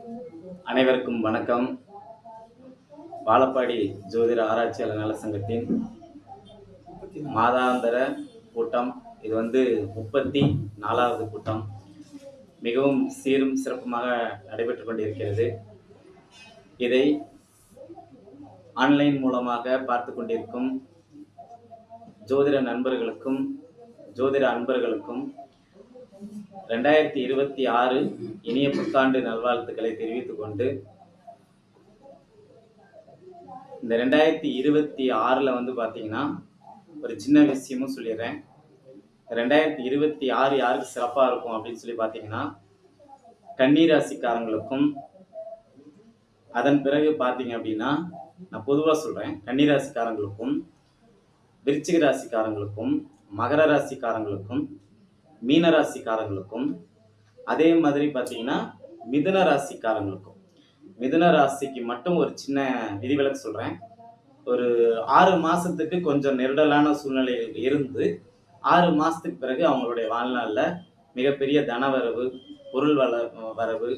அனைவருக்கும் வணக்கம். வாழப்பாடி ஜோதிட ஆராய்ச்சியாளர் நல சங்கத்தின் மாதாந்திர கூட்டம். இது 34வது கூட்டம். மிகவும் சீரும் சிறப்புமாக நடைபெற்றுக் கொண்டிருக்கிறது. இதை ஆன்லைன் மூலமாக பார்த்து கொண்டிருக்கும் ஜோதிட நண்பர்களுக்கும் ஜோதிட அன்பர்களுக்கும் 2026 இனிய புத்தாண்டு நல்வாழ்த்துக்களை தெரிவித்துக் கொண்டு, இந்த 2026 பார்த்தீங்கன்னா ஒரு சின்ன விஷயமும் சொல்லிடுறேன். 2026 யாருக்கு சிறப்பாக இருக்கும் அப்படின்னு சொல்லி பார்த்தீங்கன்னா, கன்னி ராசிக்காரங்களுக்கும், அதன் பிறகு பார்த்தீங்க அப்படின்னா நான் பொதுவாக சொல்கிறேன், கன்னி ராசிக்காரங்களுக்கும், விருச்சிக ராசிக்காரங்களுக்கும், மகர ராசிக்காரங்களுக்கும், மீன ராசிக்காரங்களுக்கும், அதே மாதிரி பார்த்தீங்கன்னா மிதுன ராசிக்காரங்களுக்கும். மிதுன ராசிக்கு மட்டும் ஒரு சின்ன விதிவிலக்கு சொல்கிறேன். ஒரு 6 மாதத்துக்கு கொஞ்சம் நெருடலான சூழ்நிலைகள் இருந்து 6 மாதத்துக்கு பிறகு அவங்களுடைய வாழ்நாளில் மிகப்பெரிய தனவரவு, பொருள் வரவு,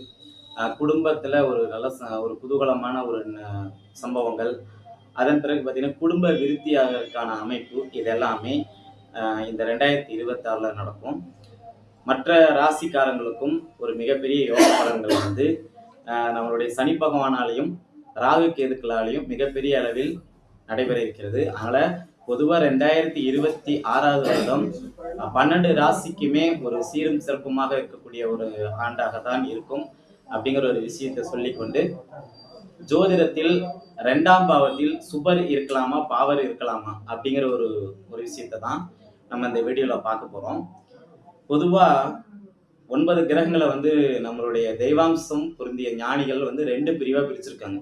குடும்பத்தில் ஒரு நல்ல ஒரு குதூகலமான ஒரு சம்பவங்கள், அதன் பிறகு பார்த்தீங்கன்னா குடும்ப விருத்தியாகிறதுக்கான அமைப்பு, இதெல்லாமே இந்த 2026 நடக்கும். மற்ற ராசிக்காரங்களுக்கும் ஒரு மிகப்பெரிய யோக பலன்கள் நம்மளுடைய சனி பகவானாலையும் ராகு கேதுக்களாலையும் மிகப்பெரிய அளவில் நடைபெற இருக்கிறது. அதனால் பொதுவாக 2026 வருடம் 12 ராசிக்குமே ஒரு சீரும் சிறப்புமாக இருக்கக்கூடிய ஒரு ஆண்டாக தான் இருக்கும் அப்படிங்கிற ஒரு விஷயத்தை சொல்லிக்கொண்டு, ஜோதிடத்தில் 2ஆம் பாவத்தில் சுபர் இருக்கலாமா பாவர் இருக்கலாமா அப்படிங்கிற ஒரு விஷயத்தை தான் நம்ம இந்த வீடியோவில் பார்க்க போகிறோம். பொதுவாக 9 கிரகங்களை நம்மளுடைய தெய்வாம்சம் பொருந்திய ஞானிகள் 2 பிரிவாக பிரிச்சிருக்காங்க.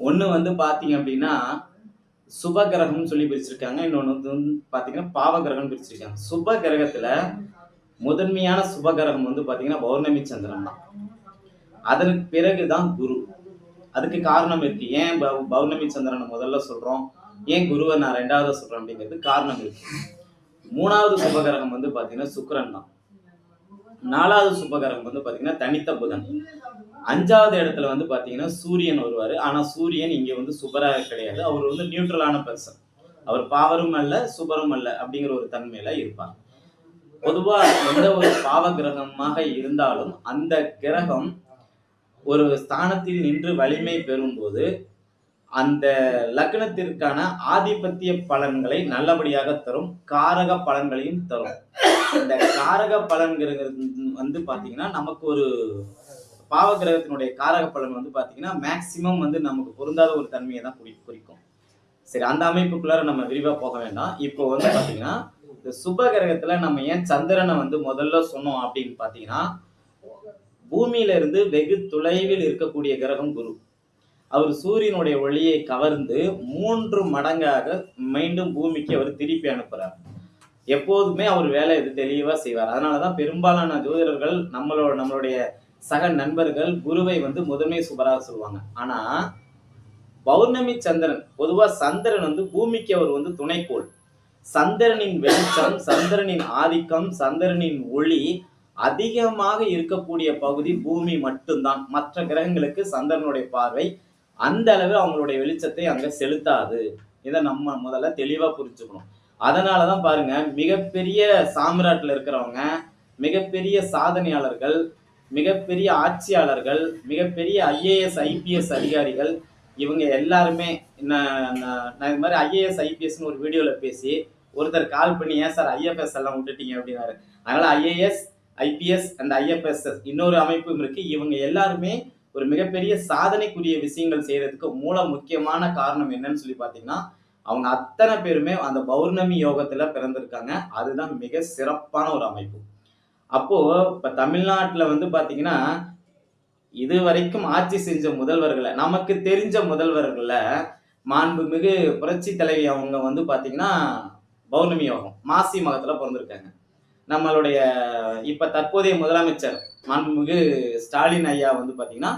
ஒன்று பார்த்தீங்க அப்படின்னா சுப கிரகம்னு சொல்லி பிரிச்சிருக்காங்க, இன்னொன்று பார்த்தீங்கன்னா பாவ கிரகம்னு பிரிச்சிருக்காங்க. சுப கிரகத்தில் முதன்மையான சுப கிரகம் பார்த்தீங்கன்னா பௌர்ணமி சந்திரன் தான். அதற்கு பிறகுதான் குரு. அதுக்கு காரணம் இருக்கு. ஏன் பௌர்ணமி சந்திரனை முதல்ல சொல்றோம், ஏன் குருவை நான் 2வது சொல்றேன் அப்படிங்கிறது காரணம் இருக்கு. 3வது சுபகிரகம் பார்த்தீங்கன்னா சுக்கிரன் தான். 4வது சுபகிரகம் பார்த்தீங்கன்னா தனித்த புதன். 5வது இடத்துல பார்த்தீங்கன்னா சூரியன் வருவாரு. ஆனா சூரியன் இங்க சுபராக கிடையாது. அவர் நியூட்ரலான பர்சன். அவர் பாவரும் அல்ல சுபரும் அல்ல அப்படிங்கிற ஒரு தன்மையில இருப்பார். பொதுவா எந்த ஒரு பாவ கிரகமாக இருந்தாலும் அந்த கிரகம் ஒரு ஸ்தானத்தில் நின்று வலிமை பெறும்போது அந்த லக்னத்திற்கான ஆதிபத்திய பலன்களை நல்லபடியாக தரும், காரக பலன்களையும் தரும். இந்த காரக பலன்கிறது பாத்தீங்கன்னா நமக்கு ஒரு பாவ கிரகத்தினுடைய காரக பலன் பாத்தீங்கன்னா மேக்சிமம் நமக்கு பொருந்தாத ஒரு தன்மையை தான் குறிக்கும். சரி, அந்த அமைப்புக்குள்ளார நம்ம விரிவா போக வேண்டாம். இப்போ பாத்தீங்கன்னா இந்த சுப கிரகத்துல நம்ம ஏன் சந்திரனை முதல்ல சொன்னோம் அப்படின்னு பாத்தீங்கன்னா, பூமியில இருந்து வெகு தொலைவில் இருக்கக்கூடிய கிரகம் குரு. அவர் சூரியனுடைய ஒளியை கவர்ந்து 3 மடங்காக மீண்டும் பூமிக்கு அவர் திருப்பி அனுப்புறார். எப்போதுமே அவர் வேலை இது தெளிவா செய்வார். அதனாலதான் பெரும்பாலான ஜோதிடர்கள் நம்மளுடைய சக நண்பர்கள் குருவை முதன்மை சுபராக சொல்லுவாங்க. ஆனா பௌர்ணமி சந்திரன், பொதுவா சந்திரன் பூமிக்கு அவர் துணைக்கோள். சந்திரனின் வெளிச்சம், சந்திரனின் ஆதிக்கம், சந்திரனின் ஒளி அதிகமாக இருக்கக்கூடிய பகுதி பூமி மட்டும்தான். மற்ற கிரகங்களுக்கு சந்திரனுடைய பார்வை அந்த அளவு அவங்களுடைய வெளிச்சத்தை அங்க செலுத்தாது. இதை நம்ம முதல்ல தெளிவா புரிஞ்சுக்கணும். அதனாலதான் பாருங்க, மிகப்பெரிய சாம்ராட்ல இருக்கிறவங்க, மிகப்பெரிய சாதனையாளர்கள், மிகப்பெரிய ஆட்சியாளர்கள், மிகப்பெரிய IAS IPS அதிகாரிகள், இவங்க எல்லாருமே நான் இது மாதிரி IAS IPS ஒரு வீடியோல பேசி ஒருத்தர் கால் பண்ணி, ஏன் சார் IFS எல்லாம் விட்டுட்டீங்க அப்படின்னாரு. அதனால IAS IPS அண்ட் IFS இன்னொரு அமைப்பும் இருக்கு. இவங்க எல்லாருமே ஒரு மிகப்பெரிய சாதனைக்குரிய விஷயங்கள் செய்யறதுக்கு முக்கியமான காரணம் என்னன்னு சொல்லி பாத்தீங்கன்னா, அவங்க அத்தனை பேருமே அந்த பௌர்ணமி யோகத்துல பிறந்திருக்காங்க. அதுதான் மிக சிறப்பான ஒரு அமைப்பு. அப்போ இப்ப தமிழ்நாட்டுல பாத்தீங்கன்னா, இதுவரைக்கும் ஆட்சி செஞ்ச முதல்வர்களை, நமக்கு தெரிஞ்ச முதல்வர்கள மாண்புமிகு புரட்சி தலைவி அவங்க பாத்தீங்கன்னா பௌர்ணமி யோகம் மாசி மகத்துல பிறந்திருக்காங்க. நம்மளுடைய இப்ப தற்போதைய முதலமைச்சர் மாண்புமிகு ஸ்டாலின் ஐயா பாத்தீங்கன்னா,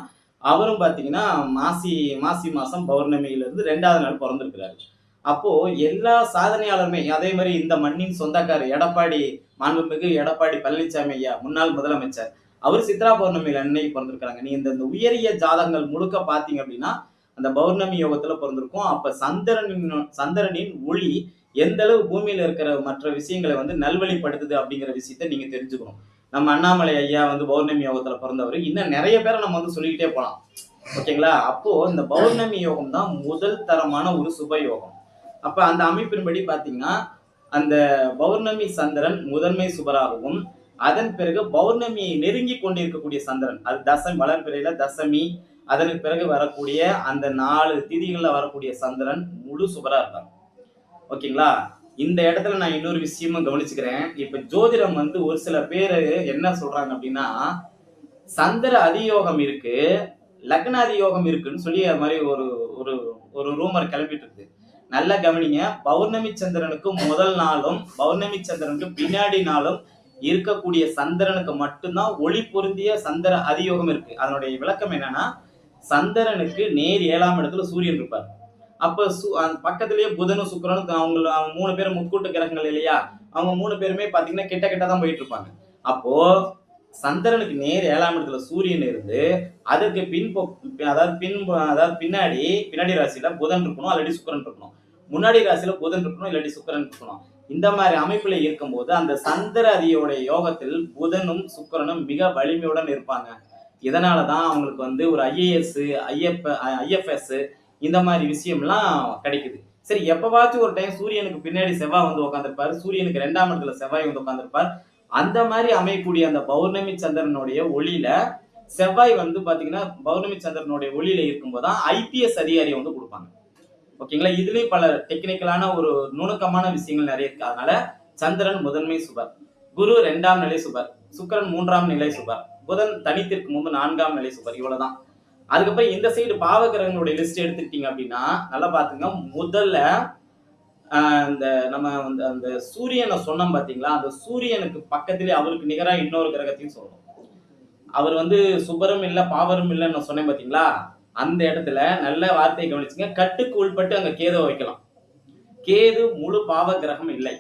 அவரும் பாத்தீங்கன்னா மாசி மாசம் பௌர்ணமியிலிருந்து 2வது நாள் பிறந்திருக்கிறாரு. அப்போ எல்லா சாதனையாளருமே, அதே மாதிரி இந்த மண்ணின் சொந்தக்காரர் மாண்புமிகு எடப்பாடி பழனிசாமி ஐயா, முன்னாள் முதலமைச்சர், அவர் சித்ரா பௌர்ணமியில அன்னைக்கு பிறந்திருக்காங்க. நீ இந்த உயரிய ஜாதகங்கள் முழுக்க பாத்தீங்க அப்படின்னா அந்த பௌர்ணமி யோகத்துல பிறந்திருக்கும். அப்ப சந்திரனின் ஒளி எந்த அளவு பூமியில இருக்கிற மற்ற விஷயங்களை வந்து நல்வழிப்படுத்துது அப்படிங்கிற விஷயத்த நீங்க தெரிஞ்சுக்கணும். நம்ம அண்ணாமலை ஐயா வந்து பௌர்ணமி யோகத்துல பிறந்தவர். இன்னும் நிறைய பேரை நம்ம வந்து சொல்லிக்கிட்டே போலாம். ஓகேங்களா? அப்போ இந்த பௌர்ணமி யோகம் தான் முதல் தரமான ஒரு சுப யோகம். அப்ப அந்த அமைப்பின்படி பாத்தீங்கன்னா அந்த பௌர்ணமி சந்திரன் முதன்மை சுபராகவும், அதன் பிறகு பௌர்ணமியை நெருங்கி கொண்டிருக்கக்கூடிய சந்திரன், அது தசமி வளர்பிறையில தசமி, அதற்கு பிறகு வரக்கூடிய அந்த 4 திதிகள்ல வரக்கூடிய சந்திரன் முழு சுபரா இருப்பாங்க. ஓகேங்களா? இந்த இடத்துல நான் இன்னொரு விஷயமும் கவனிச்சுக்கிறேன். இப்ப ஜோதிடம் வந்து ஒரு சில பேரு என்ன சொல்றாங்க அப்படின்னா, சந்திர அதியோகம் இருக்கு, லக்ன அதியோகம் இருக்குன்னு சொல்லி அது மாதிரி ஒரு ஒரு ஒரு ரூமர் கிளம்பிட்டு இருக்கு. நல்லா கவனிங்க. பௌர்ணமி சந்திரனுக்கு முதல் நாளும் பௌர்ணமி சந்திரனுக்கு பின்னாடி நாளும் இருக்கக்கூடிய சந்திரனுக்கு மட்டும்தான் ஒளி பொருந்திய சந்திர அதியோகம் இருக்கு. அதனுடைய விளக்கம் என்னன்னா, சந்திரனுக்கு நேர் 7ஆம் இடத்துல சூரியன் இருப்பார். அப்ப பக்கத்திலேயே புதனும் சுக்கிரனும் அவங்க 3 பேரும் முக்கூட்டு கிரகங்கள் இல்லையா, அவங்க 3 பேருமே பாத்தீங்கன்னா கிட்ட கிட்ட தான் போயிட்டு இருப்பாங்க. அப்போ சந்திரனுக்கு நேர் 7ஆம் இடத்துல சூரியன் இருந்து அதற்கு அதாவது பின்னாடி ராசியில புதன் இருக்கணும், அல்லது சுக்கிரன் இருக்கணும். முன்னாடி ராசியில புதன் இருக்கணும், இல்லாட்டி சுக்கிரன் இருக்கணும். இந்த மாதிரி அமைப்புல இருக்கும்போது அந்த சந்திர அதியோடைய யோகத்தில் புதனும் சுக்கிரனும் மிக வலிமையுடன் இருப்பாங்க. இதனாலதான் அவங்களுக்கு வந்து ஒரு ஐஏஎஸ், ஐஎஃப்எஸ் இந்த மாதிரி விஷயம்லாம் கிடைக்குது. சரி, எப்பவாச்சும் ஒரு டைம் சூரியனுக்கு பின்னாடி செவ்வாய் வந்து உட்காந்துருப்பாரு, சூரியனுக்கு 2ஆம் இடத்துல செவ்வாய் வந்து உட்காந்துருப்பார். அந்த மாதிரி அமையக்கூடிய அந்த பௌர்ணமி சந்திரனுடைய ஒளியில செவ்வாய் வந்து பாத்தீங்கன்னா பௌர்ணமி சந்திரனுடைய ஒளியில இருக்கும்போதுதான் ஐபிஎஸ் அதிகாரியை வந்து கொடுப்பாங்க. ஓகேங்களா? இதுலயும் பல டெக்னிக்கலான ஒரு நுணுக்கமான விஷயங்கள் நிறைய இருக்கு. அதனால சந்திரன் முதன்மை சுபர், குரு 2ஆம் நிலை சுபர், சுக்கிரன் 3ஆம் நிலை சுபர், புதன் தனித்திருக்கும் போது 4ஆம் நிலை சுபர். இவ்வளவுதான். அதுக்கப்புறம் இந்த சைடு பாவகிரகங்களுடைய லிஸ்ட் எடுத்துக்கிட்டீங்க அப்படின்னா நல்லா பாத்துங்க. முதல்ல இந்த நம்ம அந்த சூரியனை சொன்னோம் பாத்தீங்களா, அந்த சூரியனுக்கு பக்கத்திலே அவருக்கு நிகரா இன்னொரு கிரகத்தையும் சொல்லணும். அவர் வந்து சுபரும் இல்ல பாவரும் இல்லைன்னு நான் சொன்னேன் பாத்தீங்களா, அந்த இடத்துல நல்ல வார்த்தையை கவனிச்சுங்க. கட்டுக்கு உள்பட்டு அங்க கேதுவை வைக்கலாம். கேது முழு பாவ கிரகம் இல்லை.